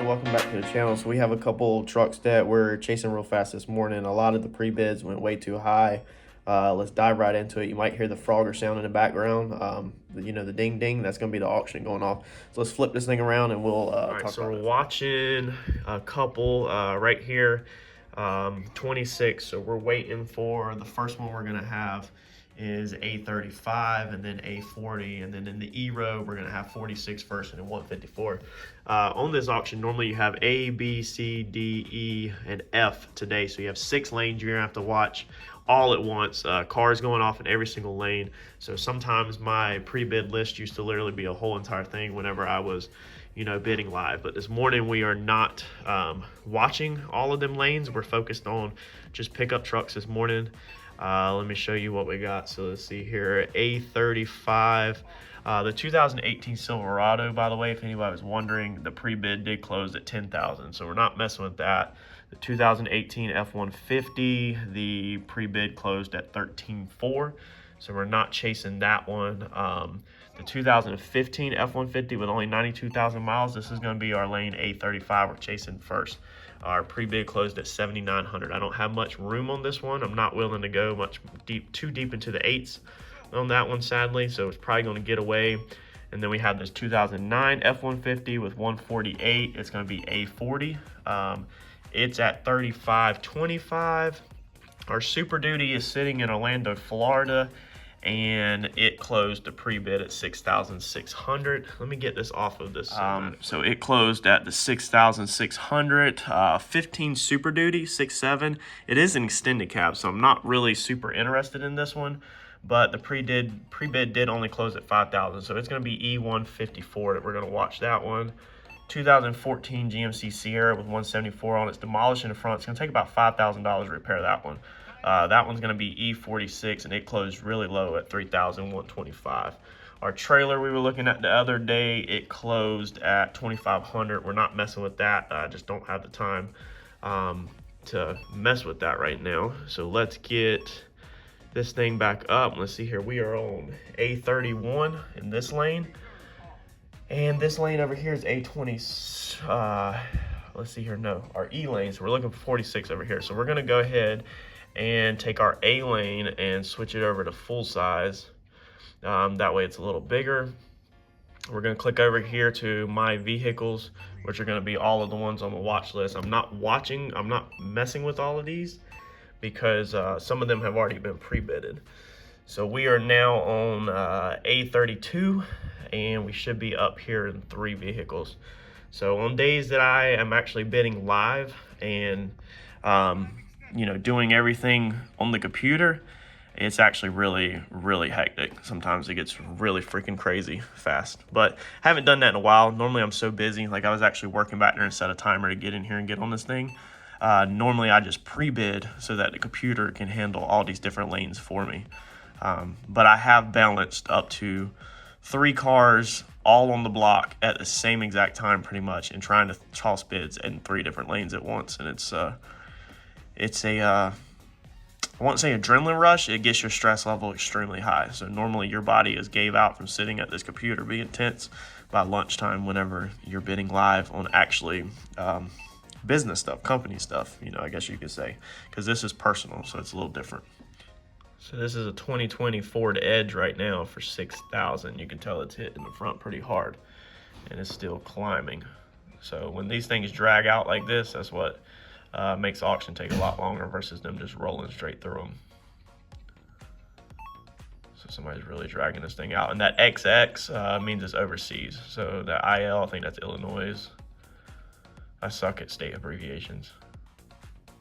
welcome back to the channel. So we have a couple trucks that we're chasing real fast this morning. A lot of the pre-bids went way too high. Let's dive right into it. You might hear the Frogger sound in the background. The ding ding, that's going to be the auction going off. So let's flip this thing around and we'll All right, talk so about we're it. watching a couple right here, 26. So we're waiting for the first one we're gonna have is A35 and then A40, and then in the E row we're gonna have 46 first and then 154. On this auction, normally you have A, B, C, D, E, and F today. So you have 6 lanes you're gonna have to watch all at once. Cars going off in every single lane. So sometimes my pre-bid list used to literally be a whole entire thing whenever I was bidding live. But this morning we are not watching all of them lanes. We're focused on just pickup trucks this morning. Let me show you what we got. So let's see here, A35. The 2018 Silverado, by the way, if anybody was wondering, the pre-bid did close at 10,000, so we're not messing with that. The 2018 F-150, the pre-bid closed at 13.4, so we're not chasing that one. The 2015 F-150 with only 92,000 miles, this is going to be our lane A35 we're chasing first. Our pre-bid closed at 7,900. I don't have much room on this one. I'm not willing to go too deep into the eights on that one, sadly, so it's probably going to get away. And then we have this 2009 F-150 with 148. It's going to be A40. It's at 35.25. Our Super Duty is sitting in Orlando, Florida, and it closed the pre-bid at 6,600. Let me get this off of this. So it closed at the 6,600. 15 Super Duty, 6.7. It is an extended cab, so I'm not really super interested in this one. But the pre-bid did only close at 5,000, so it's going to be E154 that we're going to watch that one. 2014 GMC Sierra with 174 on it. It's demolished in the front. It's going to take about $5,000 to repair that one. That one's going to be E46, and it closed really low at 3,125. Our trailer we were looking at the other day, it closed at 2,500. We're not messing with that. I just don't have the time to mess with that right now. So let's get this thing back up. Let's see here. We are on A31 in this lane. And this lane over here is A20. Let's see here. No, our E lane. So we're looking for 46 over here. So we're going to go ahead and take our A lane and switch it over to full size. That way it's a little bigger. We're going to click over here to my vehicles, which are going to be all of the ones on the watch list. I'm not messing with all of these because some of them have already been pre-bidded. So we are now on A32, and we should be up here in 3 vehicles. So on days that I am actually bidding live and doing everything on the computer, it's actually really hectic. Sometimes it gets really freaking crazy fast, but I haven't done that in a while. Normally I'm so busy, like I was actually working back there and set a timer to get in here and get on this thing. Normally I just pre-bid so that the computer can handle all these different lanes for me. But I have balanced up to 3 cars all on the block at the same exact time pretty much, and trying to toss bids in 3 different lanes at once. And it's a I won't say adrenaline rush. It gets your stress level extremely high. So normally your body is gave out from sitting at this computer being tense by lunchtime whenever you're bidding live on actually business stuff, company stuff, I guess you could say, because this is personal, so it's a little different. So this is a 2020 Ford Edge right now for 6,000. You can tell it's hitting the front pretty hard, and it's still climbing. So when these things drag out like this, that's what makes auction take a lot longer versus them just rolling straight through them. So somebody's really dragging this thing out, and that XX means it's overseas. So the IL, I think that's Illinois. I suck at state abbreviations,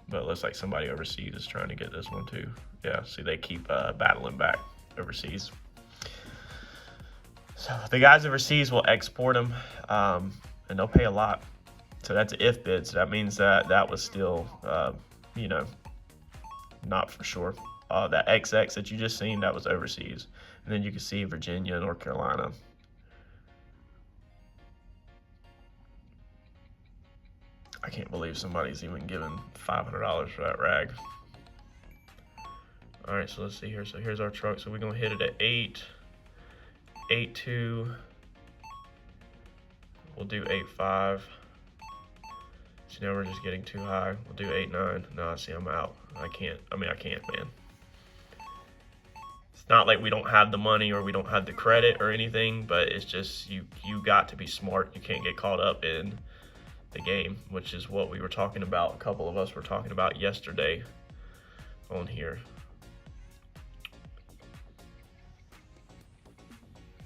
but it looks like somebody overseas is trying to get this one too. Yeah, see, they keep battling back overseas. So the guys overseas will export them, and they'll pay a lot. So that's an if bid. So that means that was still, not for sure. That XX that you just seen, that was overseas. And then you can see Virginia, North Carolina. I can't believe somebody's even given $500 for that rag. All right, so let's see here. So here's our truck. So we're gonna hit it at 8, 8.2. We'll do 8.5. So now we're just getting too high. We'll do 8, 9. No, see, I'm out. I can't, man. It's not like we don't have the money or we don't have the credit or anything, but it's just you got to be smart. You can't get caught up in the game, which is what we were talking about. A couple of us were talking about yesterday on here.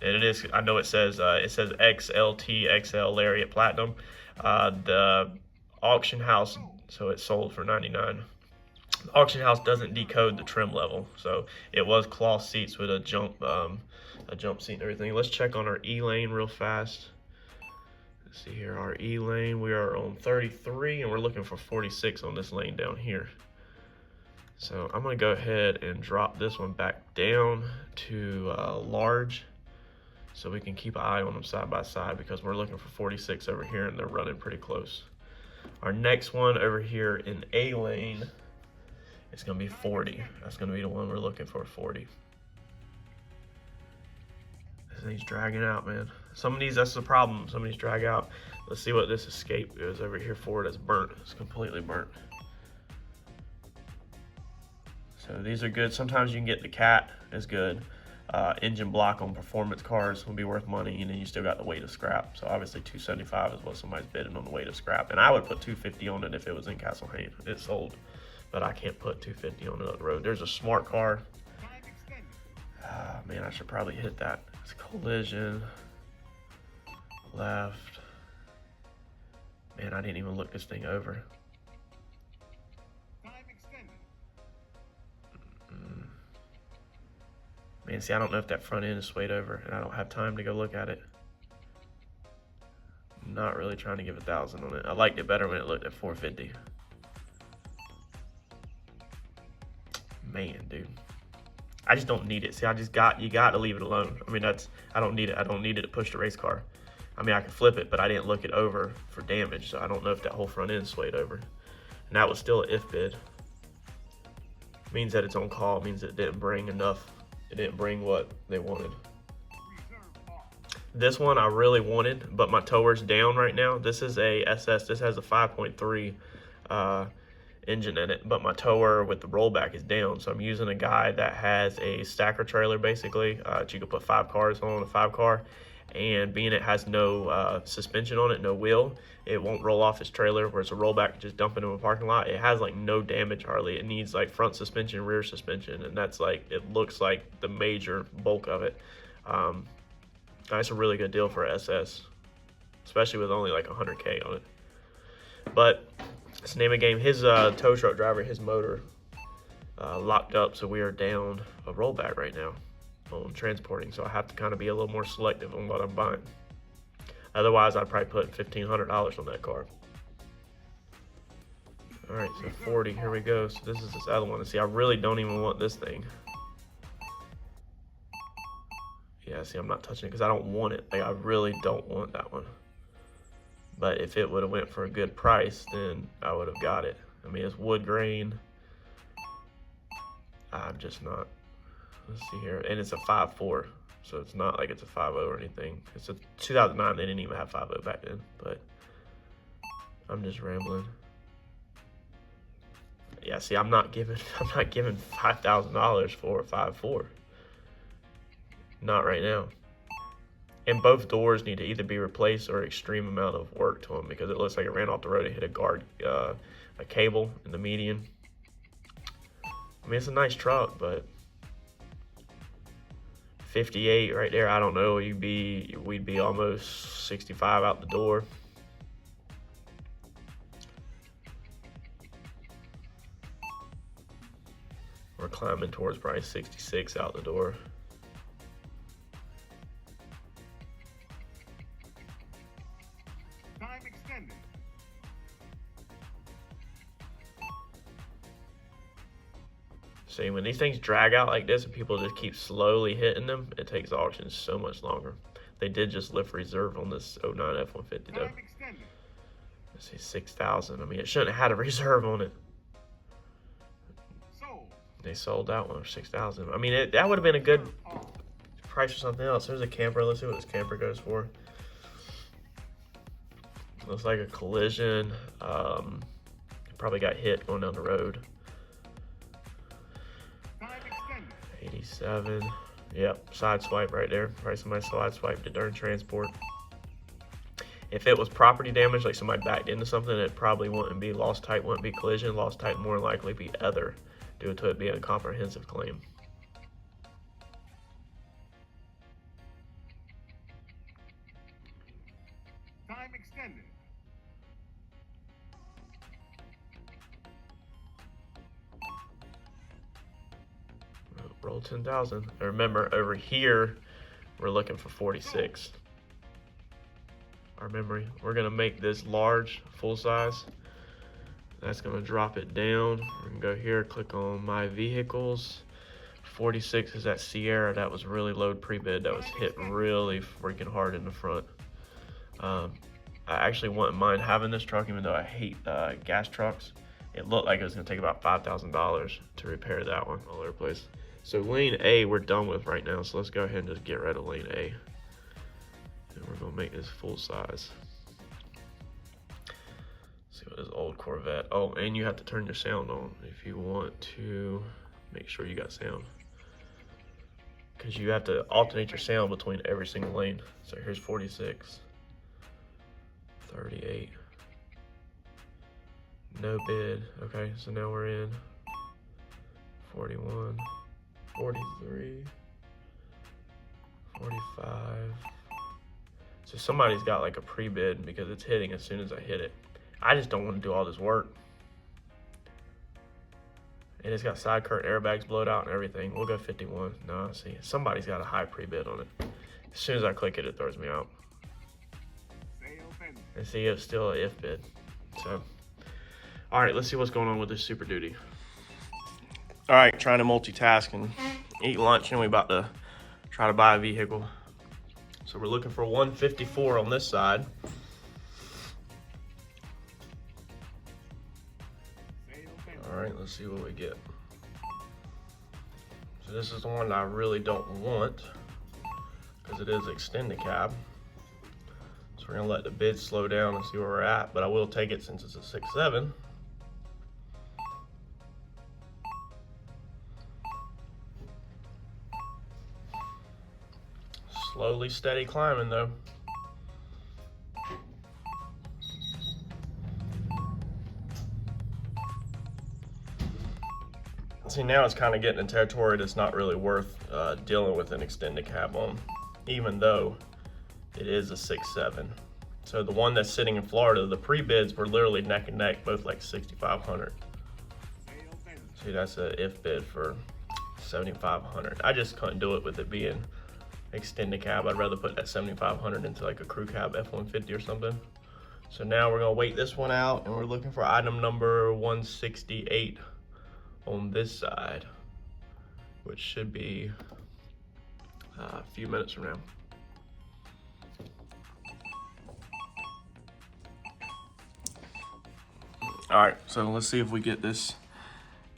And it is, I know it says XLT XL Lariat Platinum. The auction house, so it sold for 99. The auction house doesn't decode the trim level, so it was cloth seats with a jump seat and everything. Let's check on our E lane real fast. Let's see here, our E lane, we are on 33 and we're looking for 46 on this lane down here. So I'm gonna go ahead and drop this one back down to large so we can keep an eye on them side by side, because we're looking for 46 over here and they're running pretty close. Our next one over here in A lane is gonna be 40. That's gonna be the one we're looking for, 40. This thing's dragging out, man. Some of these, that's the problem. Some of these drag out. Let's see what this Escape is over here for. It's burnt. It's completely burnt. So these are good. Sometimes you can get the Cat is good. Engine block on performance cars will be worth money, and then you still got the weight of scrap. So obviously 275 is what somebody's bidding on the weight of scrap. And I would put 250 on it if it was in Castlehane. It sold, but I can't put 250 on it up the road. There's a smart car. Man, I should probably hit that. It's collision. Left. Man, I didn't even look this thing over. Man, see, I don't know if that front end is swayed over, and I don't have time to go look at it. I'm not really trying to give 1,000 on it. I liked it better when it looked at 450. Man, dude. I just don't need it. See, you got to leave it alone. I mean, I don't need it. I don't need it to push the race car. I mean, I could flip it, but I didn't look it over for damage, so I don't know if that whole front end swayed over. And that was still an if bid. It means that it's on call. It means it didn't bring enough. It didn't bring what they wanted. This one I really wanted, but my tower's down right now. This is a SS. This has a 5.3 engine in it, but my tower with the rollback is down. So I'm using a guy that has a stacker trailer, basically, that you can put 5 cars on, a 5-car. And being it has no suspension on it, no wheel, it won't roll off its trailer, where it's a rollback, just dump it in a parking lot. It has like no damage hardly. It needs like front suspension, rear suspension, and that's like, it looks like the major bulk of it. That's a really good deal for SS, especially with only like 100K on it. But it's the name of the game. His tow truck driver, his motor locked up, so we are down a rollback right now on transporting, so I have to kind of be a little more selective on what I'm buying. Otherwise, I'd probably put $1,500 on that car. All right, so 40, here we go. So this is this other one. And see, I really don't even want this thing. Yeah, see, I'm not touching it because I don't want it. Like, I really don't want that one. But if it would have went for a good price, then I would have got it. I mean, it's wood grain. I'm just not. Let's see here, and it's a 5.4, so it's not like it's a 5.0 or anything. It's a 2009. They didn't even have 5.0 back then, but I'm just rambling. Yeah, see, I'm not giving $5,000 for a 5.4. Not right now. And both doors need to either be replaced or extreme amount of work to them, because it looks like it ran off the road and hit a cable in the median. I mean, it's a nice truck, but 58 right there, I don't know, we'd be almost 65 out the door. We're climbing towards probably 66 out the door. Time extended. See, when these things drag out like this and people just keep slowly hitting them, it takes the auction so much longer. They did just lift reserve on this 09 F-150 though. Let's see, 6,000. I mean, it shouldn't have had a reserve on it. They sold that one for 6,000. I mean, that would have been a good price for something else. There's a camper. Let's see what this camper goes for. Looks like a collision. Probably got hit going down the road. 87. Yep, side swipe right there. Probably somebody side swiped it during transport. If it was property damage, like somebody backed into something, it probably wouldn't be lost type, wouldn't be collision. Lost type more likely be other, due to it being a comprehensive claim. Time extended. Roll 10,000. Remember, over here, we're looking for 46. Our memory. We're gonna make this large, full size. That's gonna drop it down. We're gonna go here, click on my vehicles. 46 is that Sierra that was really low pre-bid, that was hit really freaking hard in the front. I actually wouldn't mind having this truck, even though I hate gas trucks. It looked like it was gonna take about $5,000 to repair that one all over the place. So lane A we're done with right now, so let's go ahead and just get rid of lane A. And we're gonna make this full size. See what this old Corvette. Oh, and you have to turn your sound on if you want to make sure you got sound. Because you have to alternate your sound between every single lane. So here's 46. 38. No bid. Okay, so now we're in 41. 43, 45. So somebody's got like a pre-bid because it's hitting as soon as I hit it. I just don't want to do all this work. And it's got side curtain airbags blowed out and everything. We'll go 51. No, see, somebody's got a high pre-bid on it. As soon as I click it, it throws me out. And see, it's still an if bid. So, all right, let's see what's going on with this Super Duty. All right, trying to multitask and eat lunch, and we about to try to buy a vehicle. So we're looking for 154 on this side. All right, let's see what we get. So this is the one that I really don't want because it is extended cab. So we're gonna let the bid slow down and see where we're at, but I will take it since it's a 6.7. Slowly steady climbing though. See, now it's kind of getting in territory that's not really worth dealing with an extended cab on, even though it is a 6.7. So the one that's sitting in Florida, the pre-bids were literally neck and neck, both like 6,500. See, that's a if bid for 7,500. I just couldn't do it with it being extended cab. I'd rather put that 7,500 into like a crew cab F-150 or something. So now we're gonna wait this one out, and we're looking for item number 168 on this side, which should be a few minutes from now. All right, so let's see if we get this.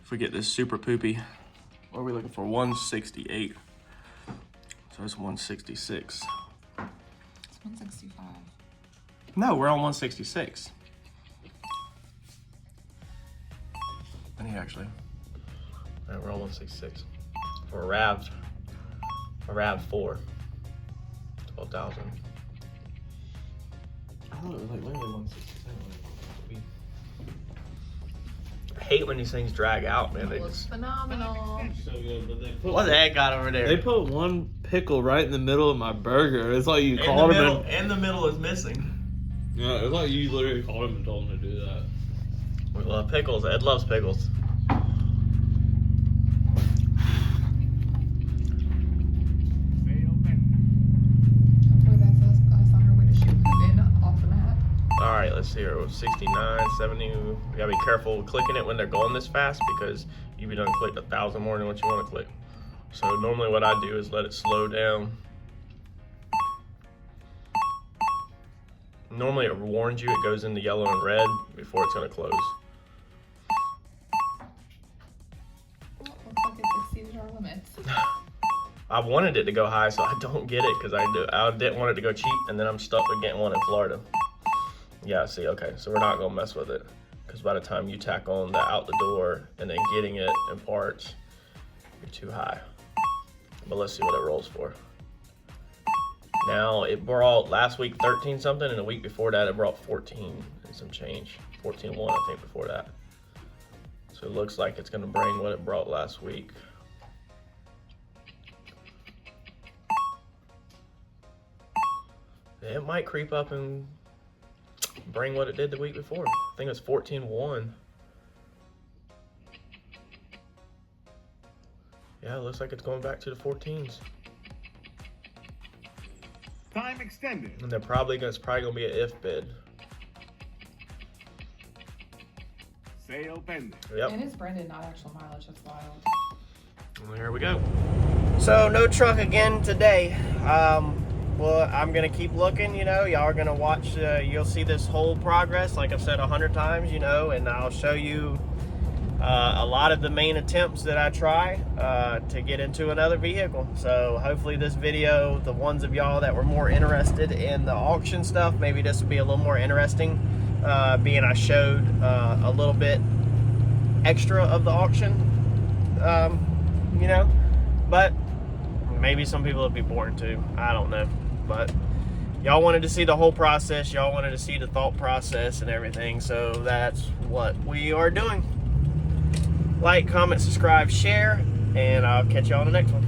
If we get this super poopy, what are we looking for? 168. So it's 166. It's 165. No, we're on 166. I need actually. All right, we're on 166 for a RAV4, 12,000. I thought it was like literally 167. I hate when these things drag out, man. They Looks just. phenomenal. So good, but they put, What the heck got over there? they put one pickle right in the middle of my burger. It's like you in called the him middle, and and the middle is missing. yeah, it's like you literally called him and told him to do that. We love pickles. Ed loves pickles. Hopefully that's us on our way to shoot in off the map. All right, let's see here. 69, 70. You gotta be careful clicking it when they're going this fast because you be done clicked 1,000 more than what you want to click. So normally what I do is let it slow down. Normally it warns you, it goes into yellow and red before it's gonna close. Looks like it's exceeded our limits. I wanted it to go high, so I don't get it because I didn't want it to go cheap, and then I'm stuck with getting one in Florida. Yeah, see, okay, so we're not gonna mess with it, because by the time you tack on the out the door and then getting it in parts, you're too high. But let's see what it rolls for. Now, it brought last week 13 something, and the week before that it brought 14 and some change. 14.1, I think, before that. So it looks like it's gonna bring what it brought last week. It might creep up and bring what it did the week before. I think it was 14.1. Yeah, it looks like it's going back to the 14s. Time extended. And they're it's probably gonna be an if bid. Sale pending. Yep. And it's branded, not actual mileage. That's wild. Well, there we go. So no truck again today. Well, I'm gonna keep looking, you know, y'all are gonna watch, you'll see this whole progress, like I've said 100 times, you know, and I'll show you a lot of the main attempts that I try to get into another vehicle. So hopefully this video, the ones of y'all that were more interested in the auction stuff, maybe this will be a little more interesting, being I showed a little bit extra of the auction, you know, but maybe some people would be bored too, I don't know. But y'all wanted to see the whole process, y'all wanted to see the thought process and everything, so that's what we are doing. Like, comment, subscribe, share, and I'll catch y'all on the next one.